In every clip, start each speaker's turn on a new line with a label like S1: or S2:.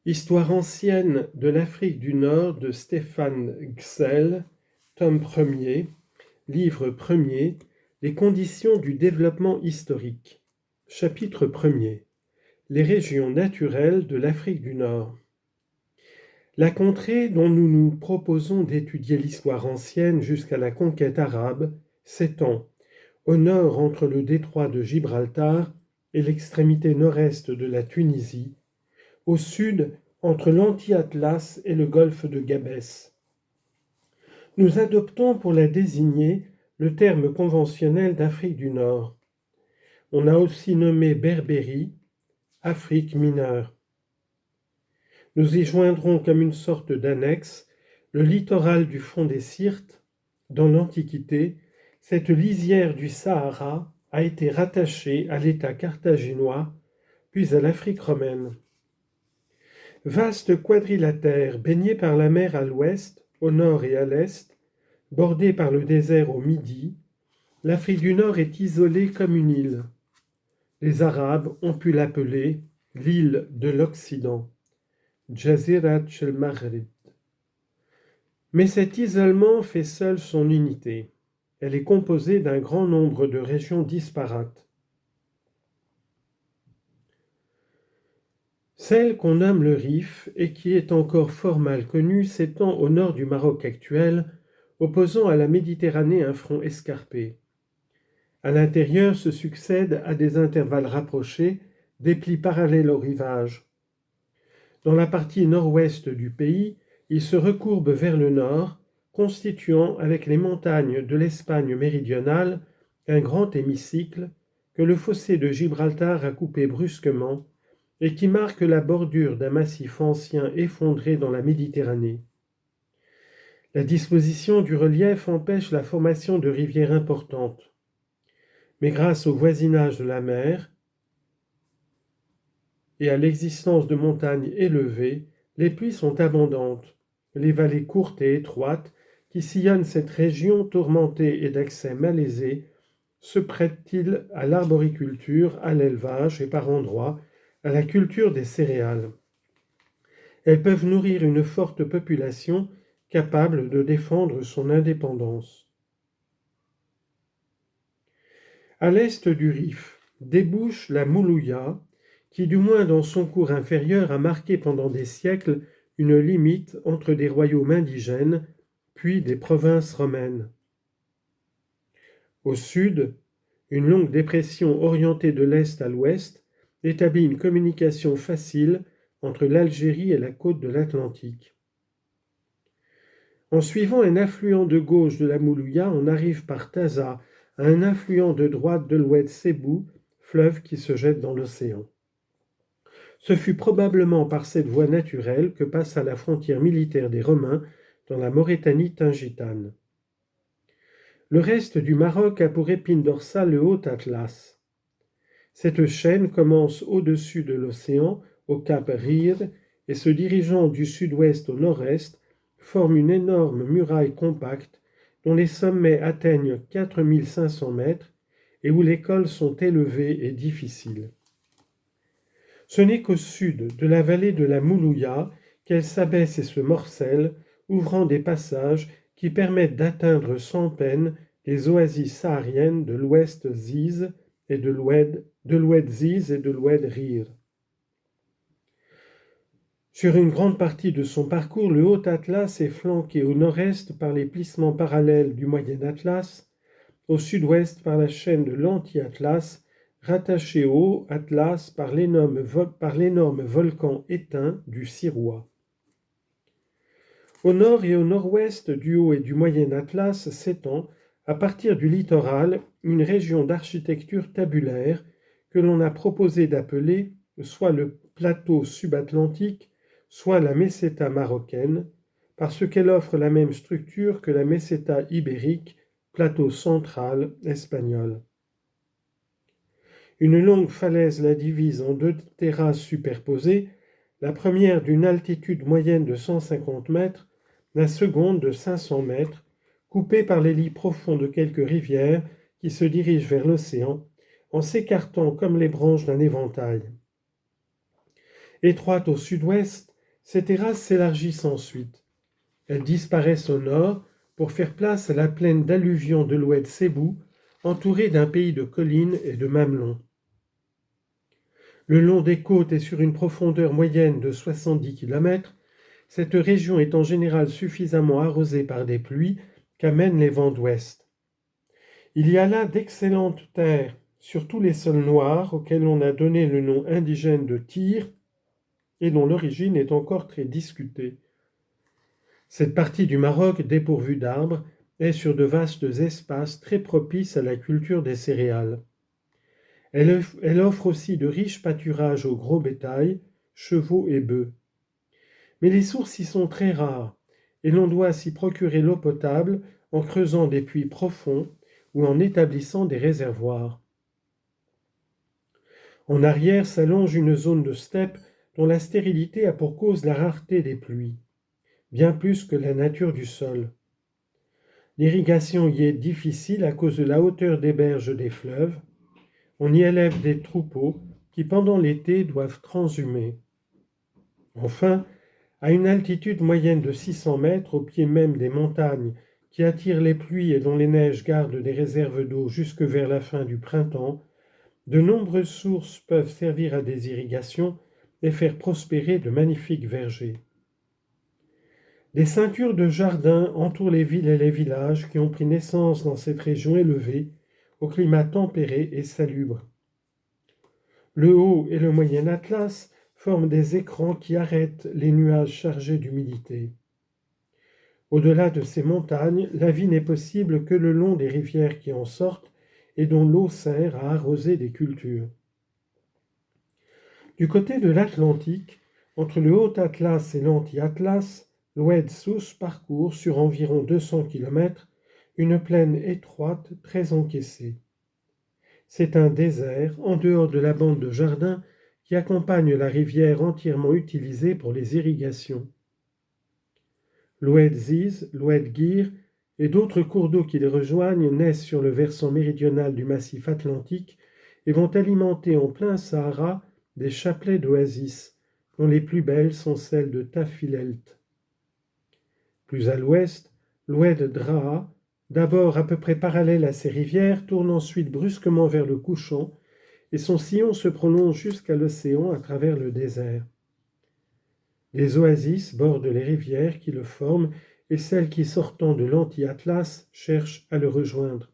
S1: Histoire ancienne de l'Afrique du Nord de Stéphane Gsell, tome 1er, livre 1er, Les conditions du développement historique. Chapitre 1er. Les régions naturelles de l'Afrique du Nord. La contrée dont nous nous proposons d'étudier l'histoire ancienne jusqu'à la conquête arabe s'étend au nord entre le détroit de Gibraltar et l'extrémité nord-est de la Tunisie, au sud entre l'Anti-Atlas et le golfe de Gabès. Nous adoptons pour la désigner le terme conventionnel d'Afrique du Nord. On a aussi nommé Berbérie, Afrique mineure. Nous y joindrons comme une sorte d'annexe le littoral du fond des Syrtes. Dans l'Antiquité, cette lisière du Sahara a été rattachée à l'État carthaginois, puis à l'Afrique romaine. Vaste quadrilatère baigné par la mer à l'ouest, au nord et à l'est, bordé par le désert au midi, l'Afrique du Nord est isolée comme une île. Les Arabes ont pu l'appeler l'île de l'Occident, Jazirat el-Maghrib. Mais cet isolement fait seul son unité. Elle est composée d'un grand nombre de régions disparates. Celle qu'on nomme le Rif et qui est encore fort mal connue s'étend au nord du Maroc actuel, opposant à la Méditerranée un front escarpé. À l'intérieur se succèdent à des intervalles rapprochés des plis parallèles au rivage. Dans la partie nord-ouest du pays, il se recourbe vers le nord, constituant avec les montagnes de l'Espagne méridionale un grand hémicycle que le fossé de Gibraltar a coupé brusquement et qui marque la bordure d'un massif ancien effondré dans la Méditerranée. La disposition du relief empêche la formation de rivières importantes. Mais grâce au voisinage de la mer et à l'existence de montagnes élevées, les pluies sont abondantes. Les vallées courtes et étroites qui sillonnent cette région tourmentée et d'accès malaisé se prêtent-ils à l'arboriculture, à l'élevage et par endroits à la culture des céréales. Elles peuvent nourrir une forte population capable de défendre son indépendance. À l'est du Rif débouche la Moulouya, qui du moins dans son cours inférieur a marqué pendant des siècles une limite entre des royaumes indigènes puis des provinces romaines. Au sud, une longue dépression orientée de l'est à l'ouest établit une communication facile entre l'Algérie et la côte de l'Atlantique. En suivant un affluent de gauche de la Moulouya, on arrive par Taza à un affluent de droite de l'oued Sebou, fleuve qui se jette dans l'océan. Ce fut probablement par cette voie naturelle que passa la frontière militaire des Romains dans la Maurétanie tingitane. Le reste du Maroc a pour épine dorsale le Haut-Atlas. Cette chaîne commence au-dessus de l'océan, au cap Rhir, et se dirigeant du sud-ouest au nord-est, forme une énorme muraille compacte dont les sommets atteignent 4500 mètres et où les cols sont élevés et difficiles. Ce n'est qu'au sud de la vallée de la Moulouya qu'elle s'abaisse et se morcelle, ouvrant des passages qui permettent d'atteindre sans peine les oasis sahariennes de l'ouest Ziz et de l'oued Ziz et de l'oued Rhir. Sur une grande partie de son parcours, le Haut-Atlas est flanqué au nord-est par les plissements parallèles du Moyen-Atlas, au sud-ouest par la chaîne de l'Anti-Atlas, rattaché au Haut-Atlas par l'énorme volcan éteint du Sirois. Au nord et au nord-ouest du Haut et du Moyen-Atlas s'étend, à partir du littoral, une région d'architecture tabulaire que l'on a proposé d'appeler soit le plateau subatlantique, soit la meseta marocaine, parce qu'elle offre la même structure que la meseta ibérique, plateau central espagnol. Une longue falaise la divise en deux terrasses superposées, la première d'une altitude moyenne de 150 mètres, la seconde de 500 mètres, coupée par les lits profonds de quelques rivières qui se dirigent vers l'océan, en s'écartant comme les branches d'un éventail. Étroite au sud-ouest, Ces terrasses s'élargissent ensuite. Elles disparaissent au nord pour faire place à la plaine d'alluvion de l'Oued Sebou, entourée d'un pays de collines et de mamelons. Le long des côtes et sur une profondeur moyenne de 70 km, cette région est en général suffisamment arrosée par des pluies qu'amènent les vents d'ouest. Il y a là d'excellentes terres, surtout les sols noirs auxquels on a donné le nom indigène de Tyr et dont l'origine est encore très discutée. Cette partie du Maroc, dépourvue d'arbres, est sur de vastes espaces très propices à la culture des céréales. Elle offre aussi de riches pâturages au gros bétail, chevaux et bœufs. Mais les sources y sont très rares, et l'on doit s'y procurer l'eau potable en creusant des puits profonds ou en établissant des réservoirs. En arrière s'allonge une zone de steppe dont la stérilité a pour cause la rareté des pluies, bien plus que la nature du sol. L'irrigation y est difficile à cause de la hauteur des berges des fleuves. On y élève des troupeaux qui, pendant l'été, doivent transhumer. Enfin, à une altitude moyenne de 600 mètres, au pied même des montagnes qui attirent les pluies et dont les neiges gardent des réserves d'eau jusque vers la fin du printemps, de nombreuses sources peuvent servir à des irrigations et faire prospérer de magnifiques vergers. Des ceintures de jardins entourent les villes et les villages qui ont pris naissance dans cette région élevée, au climat tempéré et salubre. Le Haut et le Moyen Atlas forment des écrans qui arrêtent les nuages chargés d'humidité. Au-delà de ces montagnes, la vie n'est possible que le long des rivières qui en sortent et dont l'eau sert à arroser des cultures. Du côté de l'Atlantique, entre le Haut Atlas et l'Anti-Atlas, l'Oued Souss parcourt sur environ 200 km une plaine étroite très encaissée. C'est un désert, en dehors de la bande de jardins, qui accompagne la rivière entièrement utilisée pour les irrigations. L'Oued Ziz, l'Oued Gir et d'autres cours d'eau qui les rejoignent naissent sur le versant méridional du massif atlantique et vont alimenter en plein Sahara des chapelets d'oasis, dont les plus belles sont celles de Tafilelt. Plus à l'ouest, l'Oued Draa, d'abord à peu près parallèle à ces rivières, tourne ensuite brusquement vers le couchant et son sillon se prolonge jusqu'à l'océan à travers le désert. Les oasis bordent les rivières qui le forment et celles qui, sortant de l'Anti-Atlas, cherchent à le rejoindre.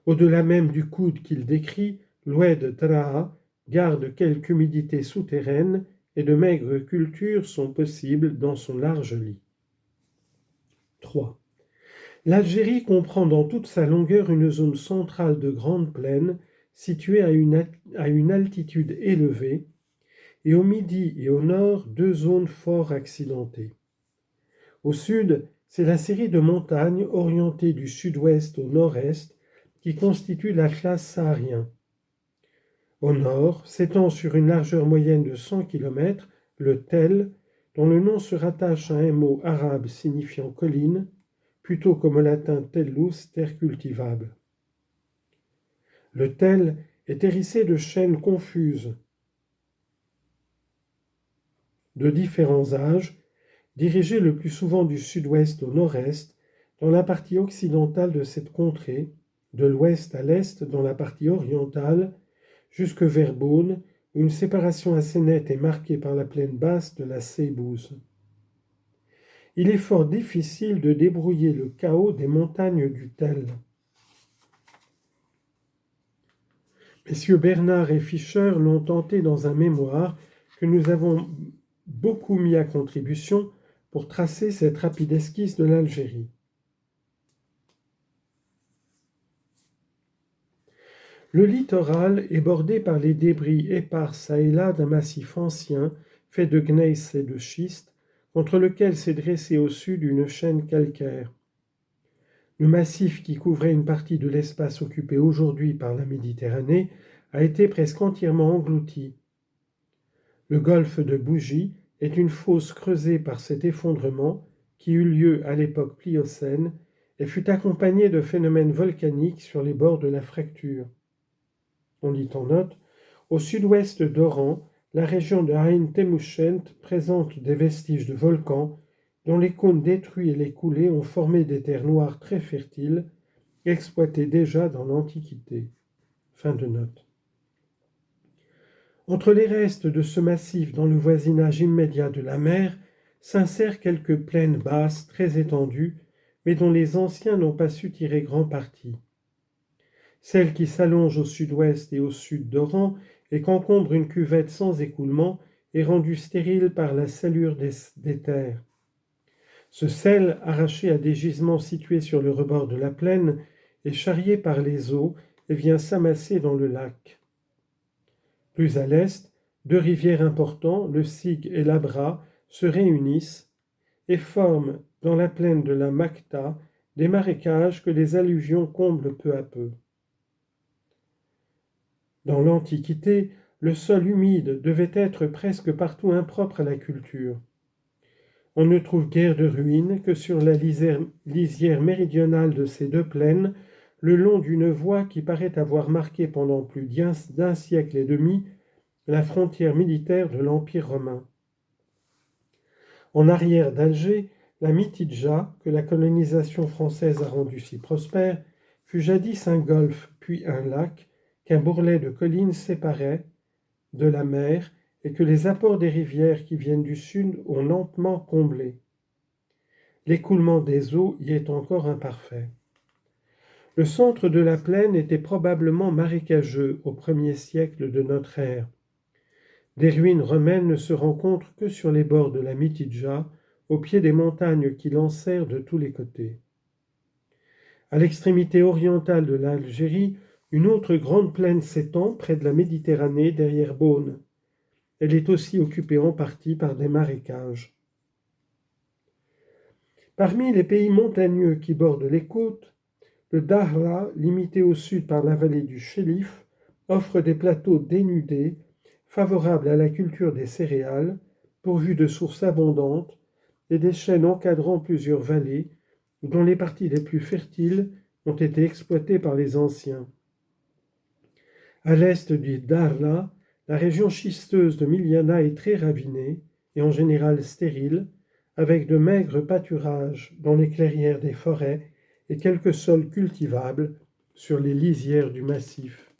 S1: Au-delà même du coude qu'il décrit, l'Oued Draa garde quelque humidité souterraine et de maigres cultures sont possibles dans son large lit. 3. L'Algérie comprend dans toute sa longueur une zone centrale de grande plaine située à une altitude élevée, et au midi et au nord, deux zones fort accidentées. Au sud, c'est la série de montagnes orientées du sud-ouest au nord-est qui constitue l'Atlas saharien. Au nord, s'étend sur une largeur moyenne de 100 km, le Tell, dont le nom se rattache à un mot arabe signifiant colline, plutôt comme au latin tellus, terre cultivable. Le Tell est hérissé de chaînes confuses, de différents âges, dirigées le plus souvent du sud-ouest au nord-est, dans la partie occidentale de cette contrée, de l'ouest à l'est dans la partie orientale, jusque vers Beaune, où une séparation assez nette est marquée par la plaine basse de la Seybouze. Il est fort difficile de débrouiller le chaos des montagnes du Tell. Messieurs Bernard et Fischer l'ont tenté dans un mémoire que nous avons beaucoup mis à contribution pour tracer cette rapide esquisse de l'Algérie. Le littoral est bordé par les débris épars çà et là d'un massif ancien fait de gneiss et de schiste, contre lequel s'est dressée au sud une chaîne calcaire. Le massif qui couvrait une partie de l'espace occupé aujourd'hui par la Méditerranée a été presque entièrement englouti. Le golfe de Bougie est une fosse creusée par cet effondrement qui eut lieu à l'époque pliocène et fut accompagné de phénomènes volcaniques sur les bords de la fracture. On dit en note, au sud-ouest d'Oran, la région de Ain Temushent présente des vestiges de volcans dont les cônes détruits et les coulées ont formé des terres noires très fertiles, exploitées déjà dans l'Antiquité. Fin de note. Entre les restes de ce massif dans le voisinage immédiat de la mer s'insèrent quelques plaines basses très étendues, mais dont les anciens n'ont pas su tirer grand parti. Celle qui s'allonge au sud-ouest et au sud d'Oran et qu'encombre une cuvette sans écoulement est rendue stérile par la salure des terres. Ce sel, arraché à des gisements situés sur le rebord de la plaine, est charrié par les eaux et vient s'amasser dans le lac. Plus à l'est, deux rivières importantes, le Sig et l'Abra, se réunissent et forment dans la plaine de la Makta des marécages que les alluvions comblent peu à peu. Dans l'Antiquité, le sol humide devait être presque partout impropre à la culture. On ne trouve guère de ruines que sur la lisière méridionale de ces deux plaines, le long d'une voie qui paraît avoir marqué pendant plus d'un siècle et demi la frontière militaire de l'Empire romain. En arrière d'Alger, la Mitidja, que la colonisation française a rendue si prospère, fut jadis un golfe, puis un lac, qu'un bourrelet de collines séparait de la mer et que les apports des rivières qui viennent du sud ont lentement comblé. L'écoulement des eaux y est encore imparfait. Le centre de la plaine était probablement marécageux au 1er siècle de notre ère. Des ruines romaines ne se rencontrent que sur les bords de la Mitidja, au pied des montagnes qui l'enserrent de tous les côtés. À l'extrémité orientale de l'Algérie, une autre grande plaine s'étend près de la Méditerranée derrière Beaune. Elle est aussi occupée en partie par des marécages. Parmi les pays montagneux qui bordent les côtes, le Dahra, limité au sud par la vallée du Chéliff, offre des plateaux dénudés, favorables à la culture des céréales, pourvus de sources abondantes, et des chênes encadrant plusieurs vallées, dont les parties les plus fertiles ont été exploitées par les anciens. À l'est du Dahra, la région schisteuse de Miliana est très ravinée et en général stérile, avec de maigres pâturages dans les clairières des forêts et quelques sols cultivables sur les lisières du massif.